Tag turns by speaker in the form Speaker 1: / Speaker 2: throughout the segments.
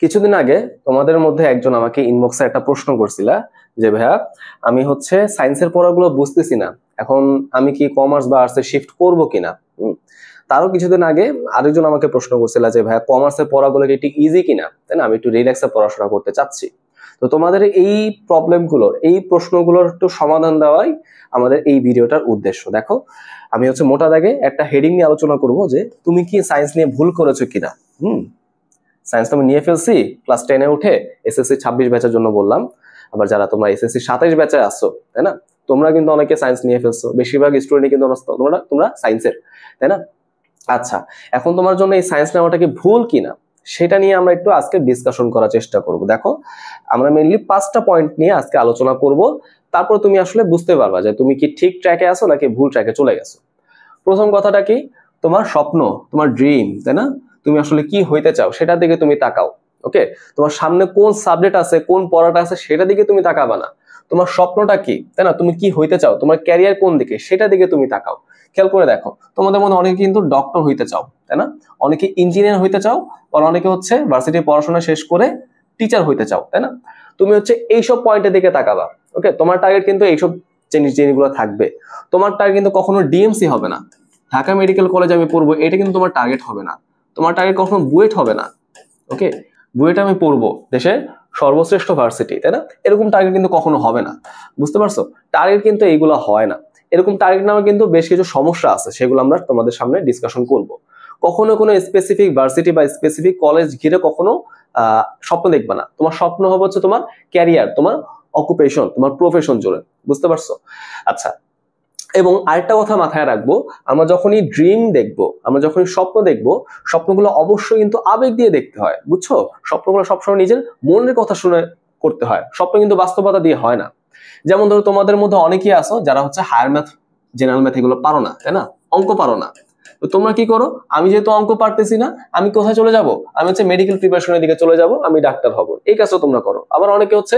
Speaker 1: কিছুদিন আগে তোমাদের মধ্যে একজন আমাকে ইনবক্সে একটা প্রশ্ন করছিল যে ভাইয়া আমি হচ্ছে সায়েন্সের পড়াগুলো বুঝতেছি না, এখন আমি কি কমার্স বা আর্টসে শিফট করব কিনা। তারও কিছুদিন আগে আরেকজন আমাকে প্রশ্ন করছিল যে ভাইয়া কমার্সের পড়াগুলো কি একটু ইজি কিনা, তাই না, আমি একটু রিল্যাক্সে পড়াশোনা করতে চাচ্ছি। তো তোমাদের এই প্রবলেমগুলোর, এই প্রশ্নগুলোর একটু সমাধান দেওয়াই আমাদের এই ভিডিওটার উদ্দেশ্য। দেখো, আমি হচ্ছে মোটা দাগে একটা হেডিং নিয়ে আলোচনা করব যে তুমি কি সায়েন্স নিয়ে ভুল করেছো কিনা। সায়েন্স তো আমি নিয়ে ফেলছি ক্লাস 10-এ উঠে, এসএসসি 26 ব্যাচের জন্য বললাম। আবার যারা তোমরা এসএসসি 27 ব্যাচে আসছো, তাই না, তোমরা কিন্তু অনেকে সায়েন্স নিয়ে ফেলছো, বেশিরভাগ স্টুডেন্টই কিন্তু তোমরা সায়েন্সের, তাই না। আচ্ছা, এখন তোমার জন্য এই সায়েন্স নেওয়াটা কি ভুল কিনা সেটা নিয়ে আমরা একটু আজকে ডিসকাশন করার চেষ্টা করব। দেখো, আমরা মেইনলি 5টা পয়েন্ট নিয়ে আজকে আলোচনা করব, তারপর তুমি আসলে বুঝতে পারবা যে তুমি কি ঠিক ট্র্যাকে আছো নাকি ভুল ট্র্যাকে চলে গেছো। প্রথম কথাটা কি, তোমার স্বপ্ন, তোমার ড্রিম, তাই না, তুমি আসলে কি হইতে চাও সেটার দিকে তুমি তাকাও। ওকে, তোমার সামনে কোন সাবজেক্ট আছে, কোন পড়াটা আছে সেটার দিকে তুমি তাকাবা না। তোমার স্বপ্নটা কি, তাই না, তুমি কি হইতে চাও, তোমার ক্যারিয়ার কোন দিকে সেটার দিকে তুমি তাকাও। খেয়াল করে দেখো, তোমাদের মধ্যে অনেকে কিন্তু ডক্টর হইতে চাও, তাই না, অনেকে ইঞ্জিনিয়ার হইতে চাও, আর অনেকে হচ্ছে ভার্সিটি পড়াশোনা শেষ করে টিচার হইতে চাও, তাই না। তুমি হচ্ছে এইসব পয়েন্টের দিকে তাকাবা। ওকে, তোমার টার্গেট কিন্তু এইসব জিনিসগুলো থাকবে। তোমার টার্গেট কিন্তু কখনো ডিএমসি হবে না, ঢাকা মেডিকেল কলেজে আমি পড়বো, এটা কিন্তু তোমার টার্গেট হবে না। তোমার টার্গেট কখনো বুয়েট হবে না। ওকে, বুয়েট আমি পড়বো দেশের সর্বশ্রেষ্ঠ ভার্সিটি, তাই না, এরকম টার্গেট কিন্তু কখনো হবে না। বুঝতে পারছো, টার্গেট কিন্তু এইগুলো হয় না। এরকম টার্গেট নেওয়ার কিন্তু বেশ কিছু সমস্যা আছে, সেগুলো আমরা তোমাদের সামনে ডিসকাশন করব। কখনো কোনো স্পেসিফিক ভার্সিটি বা স্পেসিফিক কলেজ ঘিরে কখনো স্বপ্ন দেখবে না। তোমার স্বপ্ন হবে হচ্ছে তোমার ক্যারিয়ার, তোমার অকুপেশন, তোমার প্রফেশন জুড়ে। বুঝতে পারছো। আচ্ছা, এবং আরেকটা কথা মাথায় রাখবো, আমরা যখনই ড্রিম দেখবো, আমরা যখনই স্বপ্ন দেখবো, স্বপ্নগুলো অবশ্যই কিন্তু আবেগ দিয়ে দেখতে হয়। বুঝছো, স্বপ্নগুলো সবসময় নিজের মনের কথা শুনে করতে হয়, স্বপ্ন কিন্তু বাস্তবতা দিয়ে হয় না। যেমন ধরো, তোমাদের মধ্যে অনেকেই আছো যারা হচ্ছে হায়ার ম্যাথ, জেনারেল ম্যাথ এগুলো পারো না, তাই না, অঙ্ক পারো না। তো তোমরা কি করো, আমি যেহেতু অঙ্ক পারতেছি না, আমি কোথায় চলে যাব, আমি হচ্ছে মেডিকেল প্রিপারেশনের দিকে চলে যাব, আমি ডাক্তার হব, এই কাজটা তোমরা করো। আবার অনেকে হচ্ছে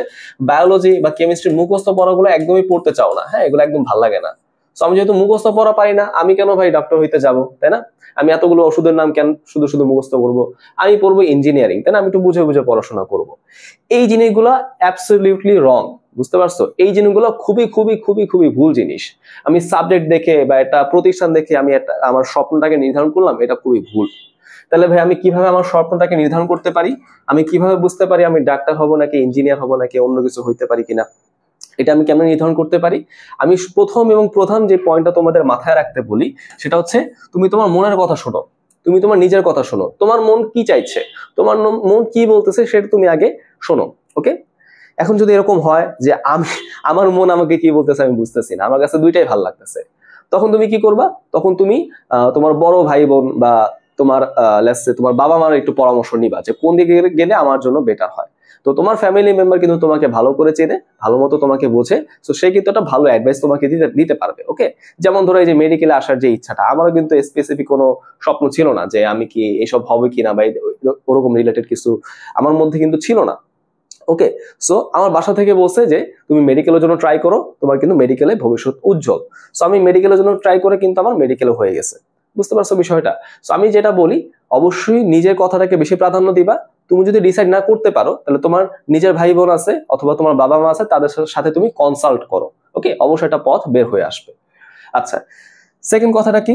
Speaker 1: বায়োলজি বা কেমিস্ট্রির মুখস্থ পড়াগুলো একদমই পড়তে চাও না, হ্যাঁ, এগুলো একদম ভালো লাগে না। তো আমি যেহেতু মুখস্থ পড়া পারি না, আমি কেন ভাই ডক্টর হইতে যাব, তাই না, আমি এতগুলো ওষুধের নাম কেন শুধু শুধু মুখস্থ করবো, আমি পড়বো ইঞ্জিনিয়ারিং, তাই না, আমি একটু বুঝে বুঝে পড়াশোনা করব। এই জিনিসগুলো অ্যাবসলিউটলি রং। বুঝতে পারছো, এই জিনিসগুলো খুবই খুবই খুবই খুবই ভুল জিনিস। আমি সাবজেক্ট দেখে বা একটা প্রতিষ্ঠান দেখে আমি আমার স্বপ্নটাকে নির্ধারণ করলাম, এটা খুবই ভুল। তাহলে ভাই আমি কিভাবে আমার স্বপ্নটাকে নির্ধারণ করতে পারি, আমি কিভাবে বুঝতে পারি আমি ডাক্তার হব নাকি ইঞ্জিনিয়ার হব নাকি অন্য কিছু হইতে পারি কিনা, এটা আমি কেমন নির্ধারণ করতে পারি। আমি প্রথম এবং প্রধান যে পয়েন্টটা তোমাদের মাথায় রাখতে বলি, সেটা হচ্ছে তুমি তোমার মনের কথা শোনো, তুমি তোমার নিজের কথা শোনো, তোমার মন কি চাইছে, তোমার মন কি বলতেছে সেটা তুমি আগে শোনো। ওকে, এখন যদি এরকম হয় যে আমার মন আমাকে কি বলতেছে আমি বুঝতেছি না, আমার কাছে দুইটাই ভালো লাগতেছে, তখন তুমি কি করবা, তখন তুমি তোমার বড় ভাই বোন বা তোমার তোমার বাবা মার একটু পরামর্শ নিবা যে কোন দিকে গেলে আমার জন্য বেটার হয়। তো তোমার ফ্যামিলি মেম্বার কিন্তু তোমাকে ভালো করে চেনে, ভালো মতো তোমাকে বোঝে, তো সে কিন্তু একটা ভালো অ্যাডভাইস তোমাকে দিতে পারবে। ওকে, যেমন ধরো এই যে মেডিকেলে আসার যে ইচ্ছাটা, আমারও কিন্তু স্পেসিফিক কোনো স্বপ্ন ছিল না যে আমি কি এসব হবে কিনা বা ওরকম রিলেটেড কিছু আমার মধ্যে কিন্তু ছিল না। ওকে, সো আমার বাসা থেকে বলছে যে তুমি মেডিকেলের জন্য ট্রাই করো, তোমার কিন্তু মেডিকেলে ভবিষ্যৎ উজ্জ্বল। সো আমি মেডিকেলের জন্য ট্রাই করে কিন্তু আমার মেডিকেলে হয়ে গেছে। বুঝতে পারছো বিষয়টা। সো আমি যেটা বলি, অবশ্যই নিজের কথাটাকে বেশি প্রাধান্য দিবা। তুমি যদি ডিসাইড না করতে পারো, তাহলে তোমার নিজের ভাই বোন আছে অথবা তোমার বাবা মা আছে, তাদের সাথে তুমি কনসাল্ট করো। ওকে, অবশ্যই একটা পথ বের হয়ে আসবে। আচ্ছা, সেকেন্ড কথাটা কি,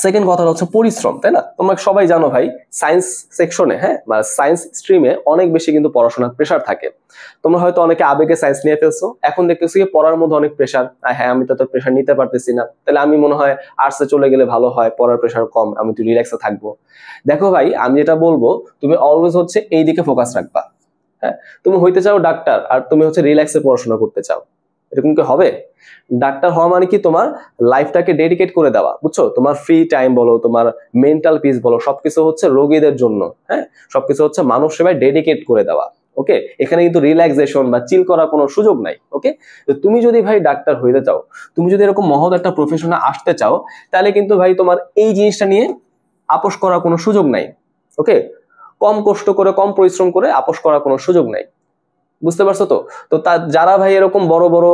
Speaker 1: সেকেন্ড কথা হচ্ছে পরিশ্রম, তাই না। তোমরা সবাই জানো ভাই, সায়েন্স সেকশনে, হ্যাঁ, বা সায়েন্স স্ট্রিমে অনেক বেশি কিন্তু পড়াশোনার প্রেশার থাকে। তোমরা হয়তো অনেকে আবেগে সায়েন্স নিয়ে ফেলছো, এখন দেখতেছি পড়ার মধ্যে অনেক প্রেশার, হ্যাঁ আমি তো প্রেশার নিতে পারতেছি না, তাহলে আমি মনে হয় আর্টসে চলে গেলে ভালো হয়, পড়ার প্রেশার কম, আমি একটু রিল্যাক্সে থাকবো। দেখো ভাই, আমি যেটা বলবো, তুমি অলওয়েজ হচ্ছে এই দিকে ফোকাস রাখবা। হ্যাঁ, তুমি হইতে চাও ডাক্তার আর তুমি হচ্ছে রিল্যাক্সে পড়াশোনা করতে চাও, এরকম কি হবে? ডাক্তার হওয়া মানে কি তোমার লাইফটাকে ডেডিকেট করে দেওয়া। বুঝছো, তোমার ফ্রি টাইম বলো, তোমার মেন্টাল পিস বলো, সবকিছু হচ্ছে রোগীদের জন্য, হ্যাঁ, সবকিছু হচ্ছে মানব সেবায় ডেডিকেট করে দেওয়া। ওকে, এখানে কিন্তু রিল্যাক্সেশন বা চিল করার কোনো সুযোগ নাই। ওকে, তো তুমি যদি ভাই ডাক্তার হইতে চাও, তুমি যদি এরকম মহৎ একটা প্রফেশনে আসতে চাও, তাহলে কিন্তু ভাই তোমার এই জিনিসটা নিয়ে আপোষ করার কোনো সুযোগ নাই। ওকে, কম কষ্ট করে, কম পরিশ্রম করে আপোষ করার কোনো সুযোগ নাই। বুঝতে পারছো তো। তো যারা ভাই এরকম বড় বড়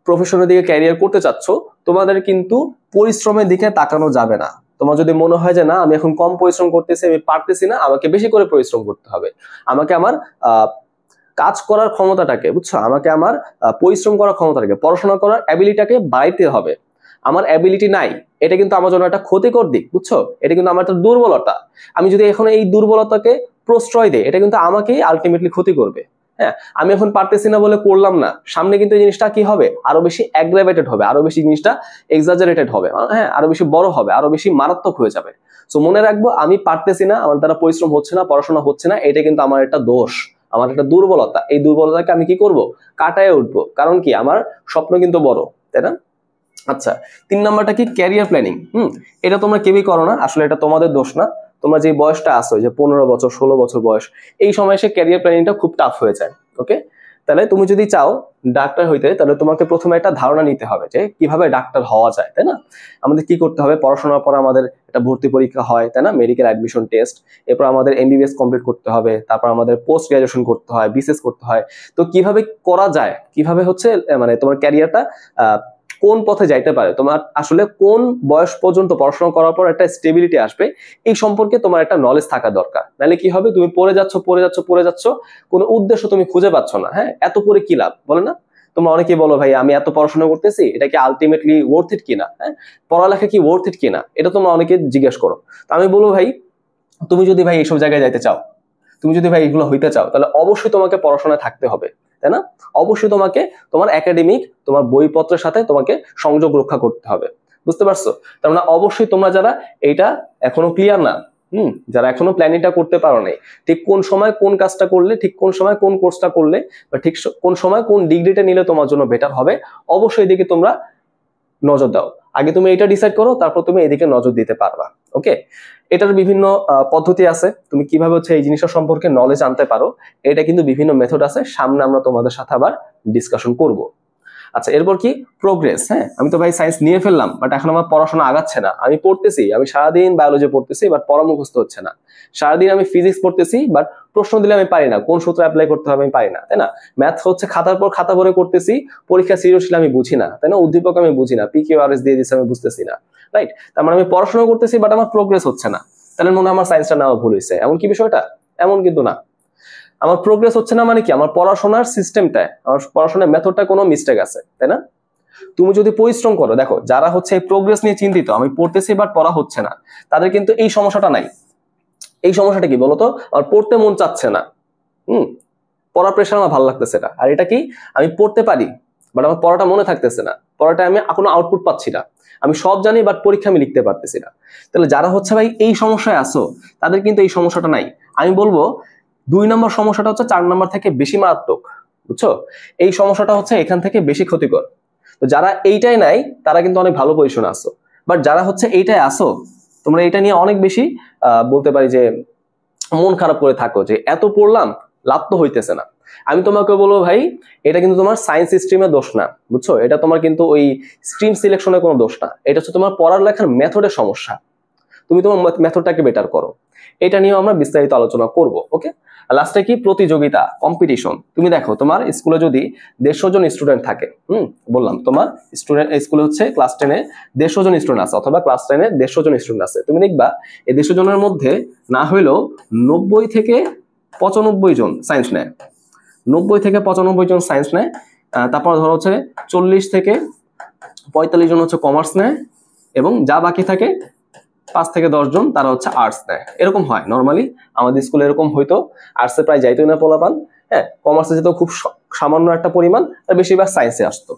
Speaker 1: প্রফেশনের দিকে ক্যারিয়ার করতে চাচ্ছ, তোমাদের কিন্তু পরিশ্রমের দিকে তাকানো যাবে না, তোমার যদি মনে হয় যে না আমি এখন কম পরিশ্রম করতেছি, আমি পারতেছি না, আমাকে বেশি করে পরিশ্রম করতে হবে, আমাকে আমার কাজ করার ক্ষমতাটাকে, বুঝছো, আমাকে আমার পরিশ্রম করার ক্ষমতাটাকে, পড়াশোনা করার অ্যাবিলিটিটাকে বাড়াইতে হবে। আমার অ্যাবিলিটি নাই, এটা কিন্তু আমার জন্য একটা ক্ষতিকর দিক, বুঝছো, এটা কিন্তু আমার একটা দুর্বলতা। আমি যদি এখন এই দুর্বলতাকে প্রশ্রয় দেই, এটা কিন্তু আমাকেই আলটিমেটলি ক্ষতি করবে। হ্যাঁ, আমি এখন পারতেছি না বলে করলাম না, সামনে কিন্তু এই জিনিসটা কি হবে, আরো বেশি অ্যাগ্রাভেটেড হবে, আরো বেশি জিনিসটা এক্সাজারেটেড হবে, হ্যাঁ, আরো বেশি বড় হবে, আরো বেশি মারাত্মক হয়ে যাবে। সো মনে রাখবো, আমি পারতেছি না, আমার দ্বারা পরিশ্রম হচ্ছে না, পড়াশোনা হচ্ছে না, এটা কিন্তু আমার একটা দোষ, আমার একটা দুর্বলতা। এই দুর্বলতাকে আমি কি করব, কাটায় উঠবো। কারণ কি, আমার স্বপ্ন কিন্তু বড়, তাই না? আচ্ছা, 3 নাম্বারটা কি, ক্যারিয়ার প্ল্যানিং। এটা তোমরা কেউই করো না, আসলে এটা তোমাদের দোষ না। তোমরা যে বয়সটা আসো, যে 15 বছর 16 বছর বয়স, এই সময় এসে ক্যারিয়ার প্ল্যানিংটা খুব টাফ হয়ে যায়। ওকে, তাহলে তুমি যদি চাও ডাক্তার হইতে, তাহলে তোমাকে প্রথমে একটা ধারণা নিতে হবে যে কিভাবে ডাক্তার হওয়া যায়, তাই না? আমাদের কি করতে হবে, পড়াশোনার পর আমাদের একটা ভর্তি পরীক্ষা হয়, তাই না, মেডিকেল অ্যাডমিশন টেস্ট, এরপর আমাদের এমবিবিএস কমপ্লিট করতে হবে, তারপর আমাদের পোস্ট গ্রাজুয়েশন করতে হয়, বিসিএস করতে হয়। তো কিভাবে করা যায়, কিভাবে হচ্ছে মানে তোমার ক্যারিয়ারটা কোন পথে যাইতে পারে, তোমার আসলে কোন বয়স পর্যন্ত পড়াশোনা করার পর একটা স্টেবিলিটি আসবে, এই সম্পর্কে তোমার একটা নলেজ থাকা দরকার। নাহলে কি হবে, তুমি পড়ে যাচ্ছ, কোনো উদ্দেশ্য তুমি খুঁজে পাচ্ছ না। হ্যাঁ, এত পড়ে কি লাভ, বলে না? তোমরা অনেকেই বলো, ভাই আমি এত পড়াশোনা করতেছি, এটা কি আলটিমেটলি ওয়ার্থ ইট কিনা, হ্যাঁ, পড়ালেখা কি ওয়ার্থ ইট কিনা, এটা তোমরা অনেকে জিজ্ঞেস করো। তো আমি বলবো, ভাই তুমি যদি ভাই এইসব জায়গায় যাইতে চাও, তুমি যদি ভাই এগুলো হইতে চাও, তাহলে অবশ্যই তোমাকে পড়াশোনায় থাকতে হবে, তাই না? অবশ্যই তোমাকে তোমার একাডেমিক, তোমার বইপত্রের সাথে তোমাকে সংযোগ রক্ষা করতে হবে। বুঝতে পারছো? তার মানে অবশ্যই তোমরা যারা এইটা এখনো ক্লিয়ার না, যারা এখনো প্ল্যানিংটা করতে পারো নাই, ঠিক কোন সময় কোন কাজটা করলে, ঠিক কোন সময় কোন কোর্সটা করলে, বা ঠিক কোন সময় কোন ডিগ্রিটা নিলে তোমার জন্য বেটার হবে, অবশ্যই এদিকে তোমরা নজর দাও। আগে তুমি এটা ডিসাইড করো, তারপর তুমি এদিকে নজর দিতে পারবা। ওকে, এটার বিভিন্ন পদ্ধতি আছে, তুমি কিভাবে হচ্ছে এই জিনিসটা সম্পর্কে নলেজ আনতে পারো, এটা কিন্তু বিভিন্ন মেথড আছে, সামনে আমরা তোমাদের সাথে আবার ডিসকাশন করব। আচ্ছা, এরপর কি, প্রোগ্রেস। হ্যাঁ, আমি তো ভাই সায়েন্স নিয়ে ফেললাম, বাট এখন আমার পড়াশোনা আগাচ্ছে না। আমি পড়তেছি, আমি সারাদিন বায়োলজি পড়তেছি, বাট পড়া মুখস্থ হচ্ছে না। সারাদিন আমি ফিজিক্স পড়তেছি, বাট প্রশ্ন দিলে আমি পারি না, কোন সূত্র অ্যাপ্লাই করতে হবে আমি পারি না, তাই না? ম্যাথ হচ্ছে খাতার পর খাতা ভরে করতেছি, পরীক্ষা সৃজনশীল আমি বুঝি না, তাই না? উদ্দীপক আমি বুঝি না, PQRS দিয়ে দিচ্ছে আমি বুঝতেছি না, রাইট? তার মানে আমি পড়াশোনা করতেছি, বাট আমার প্রোগ্রেস হচ্ছে না। তাহলে মনে হয় আমার সায়েন্সটা নেওয়া ভুল হয়েছে, এমন কি বিষয়টা? এমন কিন্তু না। আমার প্রোগ্রেস হচ্ছে না মানে কি, আমার পড়াশোনার সিস্টেমটা, আমার পড়াশোনার মেথডটা কোনো মিস্টেক আছে, তাই না? তুমি যদি পরিশ্রম করো, দেখো যারা হচ্ছে এই প্রোগ্রেস নিয়ে চিন্তিত, আমি পড়তেছি বাট পড়া হচ্ছে না, তাদের কিন্তু এই সমস্যাটা নাই। এই সমস্যাটা কি বলতো, আমার পড়তে মন চাচ্ছে না, পড়ার প্রেশার আমার ভালো লাগতেছে না। আর এটা কি, আমি পড়তে পারি বাট আমার পড়াটা মনে থাকতেছে না, পড়াটা আমি কোনো আউটপুট পাচ্ছি না, আমি সব জানি বাট পরীক্ষা আমি লিখতে পারতেছি না। তাহলে যারা হচ্ছে ভাই এই সমস্যায় আসো, তাদের কিন্তু এই সমস্যাটা নাই। আমি বলবো 2 নম্বর সমস্যাটা হচ্ছে 4 নম্বর থেকে বেশি মারাত্মক, বুঝছো? এই সমস্যাটা হচ্ছে এখান থেকে বেশি ক্ষতিকর। তো যারা এইটাই নাই, তারা কিন্তু অনেক ভালো পজিশনে আসো। বাট যারা হচ্ছে এইটাই আসো, তোমরা এটা নিয়ে অনেক বেশি বলতে পারি যে মন খারাপ করে থাকো, যে এত পড়লাম লাভ তো হইতেছে না। আমি তোমাকে বলবো, ভাই এটা কিন্তু তোমার সায়েন্স স্ট্রিমের দোষ না, বুঝছো? এটা তোমার কিন্তু ওই স্ট্রিম সিলেকশনের কোনো দোষ না, এটা হচ্ছে তোমার পড়ার লেখার মেথডের সমস্যা। তুমি তোমার মেথডটাকে বেটার করো, এটা নিয়েও আমরা বিস্তারিত আলোচনা করব। ওকে, লাস্টে কি, প্রতিযোগিতা, কম্পিটিশন। তুমি দেখো তোমার স্কুলে যদি 150 জন স্টুডেন্ট থাকে, বললাম তোমার স্কুলে হচ্ছে ক্লাস 10-এ 150 জন স্টুডেন্ট আছে, অথবা ক্লাস 10-এ 150 জন স্টুডেন্ট আছে, তুমি দেখবা এই 150 জনের মধ্যে না হইলেও 90 থেকে 95 জন সায়েন্স নেয়, 90 থেকে 95 জন সায়েন্স নেয়। তারপর ধরো হচ্ছে 40 থেকে 45 জন হচ্ছে কমার্স নেয়, এবং যা বাকি থাকে 5 থেকে 10 জন তারা হচ্ছে আর্টস নেয়। এরকম হয় নর্মালি, আমাদের স্কুলে এরকম হইতো, আর্টসে প্রায় যাইতোই না পোলাপান, হ্যাঁ, কমার্সে যেত খুব সামান্য একটা পরিমাণ, আর বেশিরভাগ সায়েন্সে আসতো।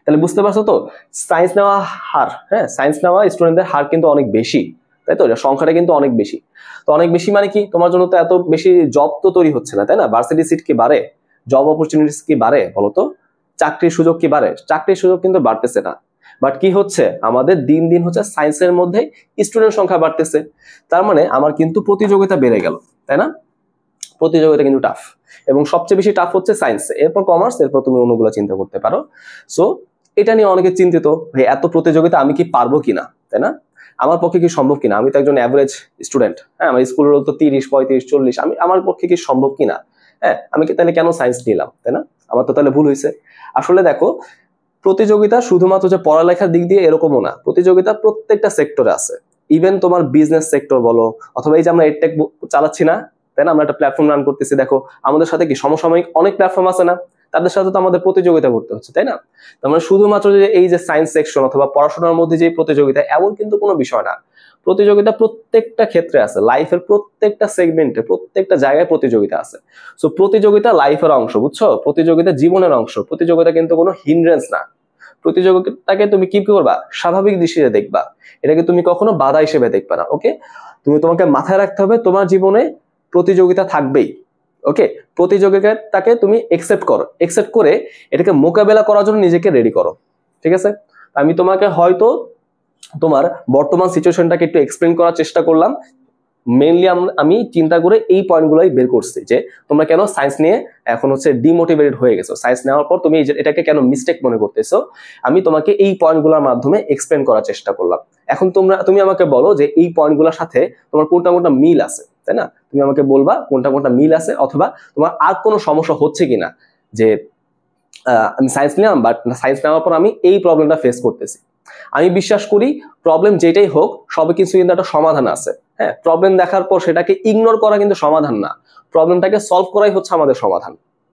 Speaker 1: তাহলে বুঝতে পারছো তো, সায়েন্স নেওয়া হার, হ্যাঁ, সায়েন্স নেওয়া স্টুডেন্টদের হার কিন্তু অনেক বেশি, তাই তো? সংখ্যাটা কিন্তু অনেক বেশি। তো অনেক বেশি মানে কি, তোমার জন্য তো এত বেশি জব তো তৈরি হচ্ছে না, তাই না? ভার্সিটি সিট কি বাড়ে, জব অপরচুনিটিস কি বাড়ে বলতো, চাকরির সুযোগ কি বাড়ে? চাকরির সুযোগ কিন্তু বাড়তেছে না। বাট কি হচ্ছে, আমাদের দিন দিন হচ্ছে সায়েন্সের মধ্যে স্টুডেন্ট সংখ্যা বাড়তেছে, তার মানে আমার কিন্তু প্রতিযোগিতা বেড়ে গেল, তাই না? প্রতিযোগিতা কিন্তু টাফ, এবং সবচেয়ে বেশি টাফ হচ্ছে সায়েন্সে, এরপর কমার্স, এরপর তুমি অন্যগুলো চিন্তা করতে পারো। সো এটা নিয়ে অনেকে চিন্তিত, ভাই এত প্রতিযোগিতা আমি কি পারবো কিনা, তাই না? আমার পক্ষে কি সম্ভব কিনা, আমি তো একজন অ্যাভারেজ স্টুডেন্ট, হ্যাঁ, আমার স্কুলের তো 30, 35, 40, আমার পক্ষে কি সম্ভব কিনা, হ্যাঁ, আমি কি তাহলে কেন সায়েন্স নিলাম, তাই না? আমার তো তাহলে ভুল হয়েছে। আসলে দেখো, প্রতিযোগিতা শুধুমাত্র যে পড়ালেখার দিক দিয়ে এরকমও না, প্রতিযোগিতা প্রত্যেকটা সেক্টরে আছে। ইভেন তোমার বিজনেস সেক্টর বলো, অথবা এই যে আমরা এডটেক চালাচ্ছি না, তাই না, আমরা একটা প্ল্যাটফর্ম রান করতেছি, দেখো আমাদের সাথে কি সমসাময়িক অনেক প্ল্যাটফর্ম আছে না, তাদের সাথে তো আমাদের প্রতিযোগিতা করতে হচ্ছে, তাই না? তার মানে শুধুমাত্র যে এই যে সায়েন্স সেকশন অথবা পড়াশোনার মধ্যে যে প্রতিযোগিতা, এমন কিন্তু কোনো বিষয় না। প্রতিযোগিতা প্রত্যেকটা ক্ষেত্রে আছে, লাইফের প্রত্যেকটা সেগমেন্টে, প্রত্যেকটা জায়গায় প্রতিযোগিতা আছে। সো প্রতিযোগিতা লাইফের অংশ, বুঝছো? প্রতিযোগিতা জীবনের অংশ, প্রতিযোগিতা কিন্তু কোনো হিন্ড্রেন্স না। প্রতিযোগিতাকে তুমি কি করবা? স্বাভাবিক দৃষ্টিতে দেখবা, এটাকে তুমি কখনো বাধা হিসেবে দেখবা না। ওকে, তোমাকে মাথায় রাখতে হবে তোমার জীবনে প্রতিযোগিতা থাকবেই। ওকে, প্রতিযোগিতাটাকে তুমি একসেপ্ট করো, একসেপ্ট করে এটাকে মোকাবেলা করার জন্য নিজেকে রেডি করো। ঠিক আছে, আমি তোমাকে হয়তো তোমার বর্তমান সিচুয়েশনটাকে একটু এক্সপ্লেন করার চেষ্টা করলাম। মেইনলি আমি চিন্তা করে এই পয়েন্টগুলোই বের করছি যে তোমরা কেন সায়েন্স নিয়ে এখন হচ্ছে ডিমোটিভেটেড হয়ে গেছো, সায়েন্স নেওয়ার পর তুমি এটাকে কেন মিস্টেক মনে করতেছো, আমি তোমাকে এই পয়েন্টগুলোর মাধ্যমে এক্সপ্লেন করার চেষ্টা করলাম। এখন তুমি আমাকে বলো যে এই পয়েন্টগুলোর সাথে তোমার কোনটা কোনটা মিল আছে, তাই না? তুমি আমাকে বলবা কোনটা কোনটা মিল আছে, অথবা তোমার আর কোনো সমস্যা হচ্ছে কিনা, যে আমি সায়েন্স নিলাম বাট সায়েন্স নেওয়ার পর আমি এই প্রবলেমটা ফেস করতেছি। আমি বিশ্বাস করি প্রবলেম যেটাই হোক সবে কিছু কিন্তু একটা সমাধান আছে। হ্যাঁ, প্রবলেম দেখার পর সেটাকে ইগনোর করা কিন্তু সমাধান না, প্রবলেমটাকে সলভ করাই হচ্ছে আমাদের সমাধান।